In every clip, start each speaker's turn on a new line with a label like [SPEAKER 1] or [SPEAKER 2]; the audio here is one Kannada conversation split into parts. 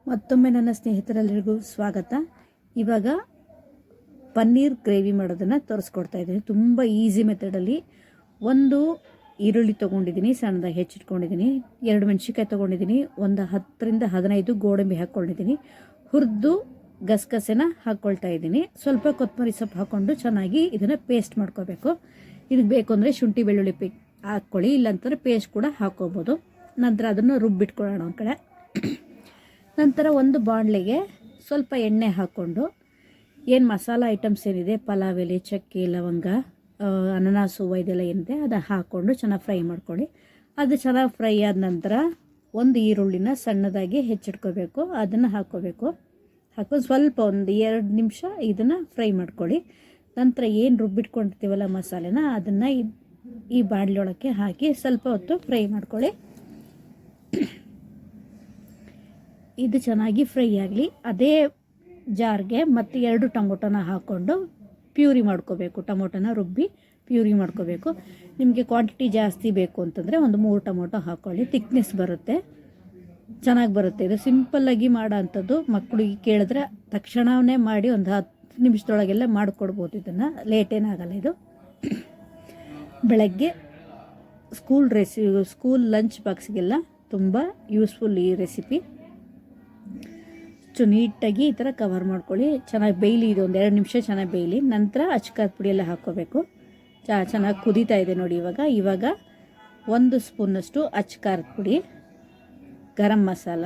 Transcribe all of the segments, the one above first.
[SPEAKER 1] ಮತ್ತೊಮ್ಮೆ ನನ್ನ ಸ್ನೇಹಿತರೆಲ್ಲರಿಗೂ ಸ್ವಾಗತ. ಇವಾಗ ಪನ್ನೀರ್ ಗ್ರೇವಿ ಮಾಡೋದನ್ನು ತೋರಿಸ್ಕೊಡ್ತಾ ಇದ್ದೀನಿ. ತುಂಬ ಈಸಿ ಮೆಥಡಲ್ಲಿ. ಒಂದು ಈರುಳ್ಳಿ ತೊಗೊಂಡಿದ್ದೀನಿ, ಸಣ್ಣದಾಗಿ ಹೆಚ್ಚಿಟ್ಕೊಂಡಿದ್ದೀನಿ. 2 ಮೆಣಸಿನ್ಕಾಯಿ ತೊಗೊಂಡಿದ್ದೀನಿ. ಒಂದು 10 ರಿಂದ 15 ಗೋಡಂಬಿ ಹಾಕ್ಕೊಂಡಿದ್ದೀನಿ. ಹುರಿದು ಗಸಗಸೆನ ಹಾಕ್ಕೊಳ್ತಾ ಇದ್ದೀನಿ. ಸ್ವಲ್ಪ ಕೊತ್ತಂಬರಿ ಸೊಪ್ಪು ಹಾಕ್ಕೊಂಡು ಚೆನ್ನಾಗಿ ಇದನ್ನು ಪೇಸ್ಟ್ ಮಾಡ್ಕೋಬೇಕು. ಇದಕ್ಕೆ ಬೇಕು ಅಂದರೆ ಶುಂಠಿ ಬೆಳ್ಳುಳ್ಳಿ ಹಾಕ್ಕೊಳ್ಳಿ, ಇಲ್ಲಾಂತಂದರೆ ಪೇಸ್ಟ್ ಕೂಡ ಹಾಕ್ಕೋಬೋದು. ನಂತರ ಅದನ್ನು ರುಬ್ಬಿಟ್ಕೊಳ್ಳೋಣ ಒಂದು ಕಡೆ. ನಂತರ ಒಂದು ಬಾಣಲೆಗೆ ಸ್ವಲ್ಪ ಎಣ್ಣೆ ಹಾಕ್ಕೊಂಡು ಏನು ಮಸಾಲ ಐಟಮ್ಸ್ ಏನಿದೆ, ಪಲಾವ್ ಎಲೆ, ಚಕ್ಕೆ, ಲವಂಗ, ಅನನಾಸು ಹೂವು ಇದೆಲ್ಲ ಏನಿದೆ ಅದನ್ನು ಹಾಕ್ಕೊಂಡು ಚೆನ್ನಾಗಿ ಫ್ರೈ ಮಾಡ್ಕೊಳ್ಳಿ. ಅದು ಚೆನ್ನಾಗಿ ಫ್ರೈ ಆದ ನಂತರ ಒಂದು ಈರುಳ್ಳಿನ ಸಣ್ಣದಾಗಿ ಹೆಚ್ಚಿಟ್ಕೋಬೇಕು, ಅದನ್ನು ಹಾಕ್ಕೋಬೇಕು. ಹಾಕೊಂಡು ಸ್ವಲ್ಪ ಒಂದು 2 ನಿಮಿಷ ಇದನ್ನು ಫ್ರೈ ಮಾಡ್ಕೊಳ್ಳಿ. ನಂತರ ಏನು ರುಬ್ಬಿಟ್ಕೊಂಡಿರ್ತೀವಲ್ಲ ಮಸಾಲೆನ, ಅದನ್ನು ಈ ಬಾಣಲೆಯೊಳಕ್ಕೆ ಹಾಕಿ ಸ್ವಲ್ಪ ಹೊತ್ತು ಫ್ರೈ ಮಾಡ್ಕೊಳ್ಳಿ. ಇದು ಚೆನ್ನಾಗಿ ಫ್ರೈ ಆಗಲಿ. ಅದೇ ಜಾರ್ಗೆ ಮತ್ತು 2 ಟೊಮೊಟೊನ ಹಾಕ್ಕೊಂಡು ಪ್ಯೂರಿ ಮಾಡ್ಕೋಬೇಕು. ಟೊಮೊಟೊನ ರುಬ್ಬಿ ಪ್ಯೂರಿ ಮಾಡ್ಕೋಬೇಕು. ನಿಮಗೆ ಕ್ವಾಂಟಿಟಿ ಜಾಸ್ತಿ ಬೇಕು ಅಂತಂದರೆ ಒಂದು 3 ಟೊಮೊಟೊ ಹಾಕ್ಕೊಳ್ಳಿ. ಥಿಕ್ನೆಸ್ ಬರುತ್ತೆ, ಚೆನ್ನಾಗಿ ಬರುತ್ತೆ. ಇದು ಸಿಂಪಲ್ಲಾಗಿ ಮಾಡೋ ಅಂಥದ್ದು. ಮಕ್ಕಳಿಗೆ ಕೇಳಿದ್ರೆ ತಕ್ಷಣವೇ ಮಾಡಿ ಒಂದು 10 ನಿಮಿಷದೊಳಗೆಲ್ಲ ಮಾಡಿಕೊಡ್ಬೋದು. ಇದನ್ನು ಲೇಟ್ ಏನಾಗಲ್ಲ. ಇದು ಬೆಳಗ್ಗೆ ಸ್ಕೂಲ್ ಲಂಚ್ ಬಾಕ್ಸ್ಗೆಲ್ಲ ತುಂಬ ಯೂಸ್ಫುಲ್ ಈ ರೆಸಿಪಿ. ನೀಟಾಗಿ ಈ ಥರ ಕವರ್ ಮಾಡ್ಕೊಳ್ಳಿ. ಚೆನ್ನಾಗಿ ಬೇಯಲಿ. ಇದು ಒಂದು 2 ನಿಮಿಷ ಚೆನ್ನಾಗಿ ಬೇಯಲಿ. ನಂತರ ಅಚ್ಕಾರದ ಪುಡಿ ಎಲ್ಲ ಹಾಕ್ಕೋಬೇಕು. ಚೆನ್ನಾಗಿ ಕುದೀತಾ ಇದೆ ನೋಡಿ. ಇವಾಗ 1 ಸ್ಪೂನಷ್ಟು ಅಚ್ಕಾರದ ಪುಡಿ, ಗರಂ ಮಸಾಲ,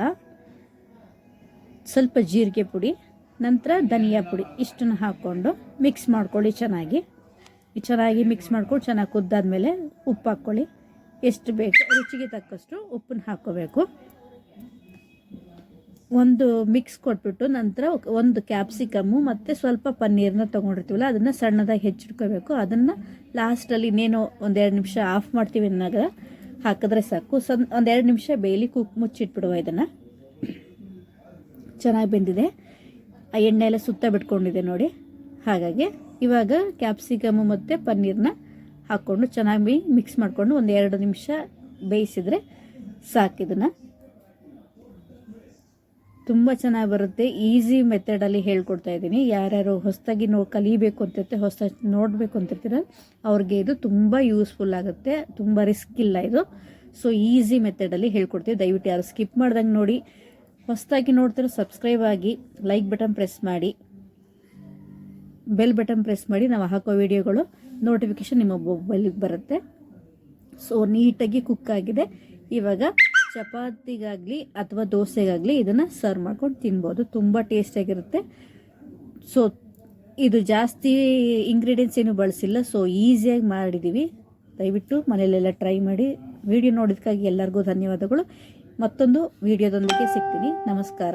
[SPEAKER 1] ಸ್ವಲ್ಪ ಜೀರಿಗೆ ಪುಡಿ, ನಂತರ ಧನಿಯಾ ಪುಡಿ ಇಷ್ಟನ್ನು ಹಾಕ್ಕೊಂಡು ಮಿಕ್ಸ್ ಮಾಡ್ಕೊಳ್ಳಿ. ಚೆನ್ನಾಗಿ ಮಿಕ್ಸ್ ಮಾಡ್ಕೊಂಡು ಚೆನ್ನಾಗಿ ಕುದ್ದಾದ್ಮೇಲೆ ಉಪ್ಪು ಹಾಕ್ಕೊಳ್ಳಿ. ಎಷ್ಟು ಬೇಕು ರುಚಿಗೆ ತಕ್ಕಷ್ಟು ಉಪ್ಪನ್ನು ಹಾಕ್ಕೋಬೇಕು. ಒಂದು ಮಿಕ್ಸ್ ಕೊಟ್ಬಿಟ್ಟು ನಂತರ ಒಂದು ಕ್ಯಾಪ್ಸಿಕಮ್ಮು ಮತ್ತು ಸ್ವಲ್ಪ ಪನ್ನೀರನ್ನ ತೊಗೊಂಡಿರ್ತೀವಲ್ಲ ಅದನ್ನು ಸಣ್ಣದಾಗಿ ಹೆಚ್ಚಿಟ್ಕೋಬೇಕು. ಅದನ್ನು ಲಾಸ್ಟಲ್ಲಿ ಇನ್ನೇನು ಒಂದು 2 ನಿಮಿಷ ಆಫ್ ಮಾಡ್ತೀವಿ ಅನ್ನೋಗ ಹಾಕಿದ್ರೆ ಸಾಕು. ಒಂದು 2 ನಿಮಿಷ ಬೇಯಲಿ. ಮುಚ್ಚಿಟ್ಬಿಡುವ. ಇದನ್ನು ಚೆನ್ನಾಗಿ ಬೆಂದಿದೆ. ಆ ಎಣ್ಣೆ ಎಲ್ಲ ಸುತ್ತ ಬಿಟ್ಕೊಂಡಿದೆ ನೋಡಿ. ಹಾಗಾಗಿ ಇವಾಗ ಕ್ಯಾಪ್ಸಿಕಮ್ಮು ಮತ್ತು ಪನ್ನೀರನ್ನ ಹಾಕ್ಕೊಂಡು ಚೆನ್ನಾಗಿ ಮಿಕ್ಸ್ ಮಾಡಿಕೊಂಡು ಒಂದು 2 ನಿಮಿಷ ಬೇಯಿಸಿದರೆ ಸಾಕು. ಇದನ್ನು ತುಂಬ ಚೆನ್ನಾಗಿ ಬರುತ್ತೆ. ಈಸಿ ಮೆಥಡಲ್ಲಿ ಹೇಳ್ಕೊಡ್ತಾ ಇದ್ದೀನಿ. ಯಾರ್ಯಾರು ಹೊಸದಾಗಿ ಕಲಿಬೇಕು ಅಂತಿರ್ತೆ, ಹೊಸದಾಗಿ ನೋಡಬೇಕು ಅಂತಿರ್ತೀರ, ಅವ್ರಿಗೆ ಇದು ತುಂಬ ಯೂಸ್ಫುಲ್ ಆಗುತ್ತೆ. ತುಂಬ ರಿಸ್ಕ್ ಇಲ್ಲ ಇದು. ಸೊ ಈಸಿ ಮೆಥಡಲ್ಲಿ ಹೇಳ್ಕೊಡ್ತೀವಿ. ದಯವಿಟ್ಟು ಯಾರು ಸ್ಕಿಪ್ ಮಾಡ್ದಂಗೆ ನೋಡಿ. ಹೊಸದಾಗಿ ನೋಡ್ತಿರೋ ಸಬ್ಸ್ಕ್ರೈಬ್ ಆಗಿ, ಲೈಕ್ ಬಟನ್ ಪ್ರೆಸ್ ಮಾಡಿ, ಬೆಲ್ ಬಟನ್ ಪ್ರೆಸ್ ಮಾಡಿ. ನಾವು ಹಾಕೋ ವಿಡಿಯೋಗಳು ನೋಟಿಫಿಕೇಷನ್ ನಿಮ್ಮ ಮೊಬೈಲಿಗೆ ಬರುತ್ತೆ. ಸೊ ನೀಟಾಗಿ ಕುಕ್ ಆಗಿದೆ. ಇವಾಗ ಚಪಾತಿಗಾಗಲಿ ಅಥವಾ ದೋಸೆಗಾಗಲಿ ಇದನ್ನು ಸರ್ವ್ ಮಾಡ್ಕೊಂಡು ತಿನ್ಬೋದು. ತುಂಬ ಟೇಸ್ಟಿಯಾಗಿರುತ್ತೆ. ಸೊ ಇದು ಜಾಸ್ತಿ ಇಂಗ್ರೀಡಿಯೆಂಟ್ಸ್ ಏನು ಬಳಸಿಲ್ಲ. ಸೊ ಈಸಿಯಾಗಿ ಮಾಡಿದ್ದೀವಿ. ದಯವಿಟ್ಟು ಮನೆಯಲ್ಲೆಲ್ಲ ಟ್ರೈ ಮಾಡಿ. ವಿಡಿಯೋ ನೋಡಿದ್ದಕ್ಕಾಗಿ ಎಲ್ಲರಿಗೂ ಧನ್ಯವಾದಗಳು. ಮತ್ತೊಂದು ವಿಡಿಯೋದೊಂದಿಗೆ ಸಿಗ್ತೀನಿ. ನಮಸ್ಕಾರ.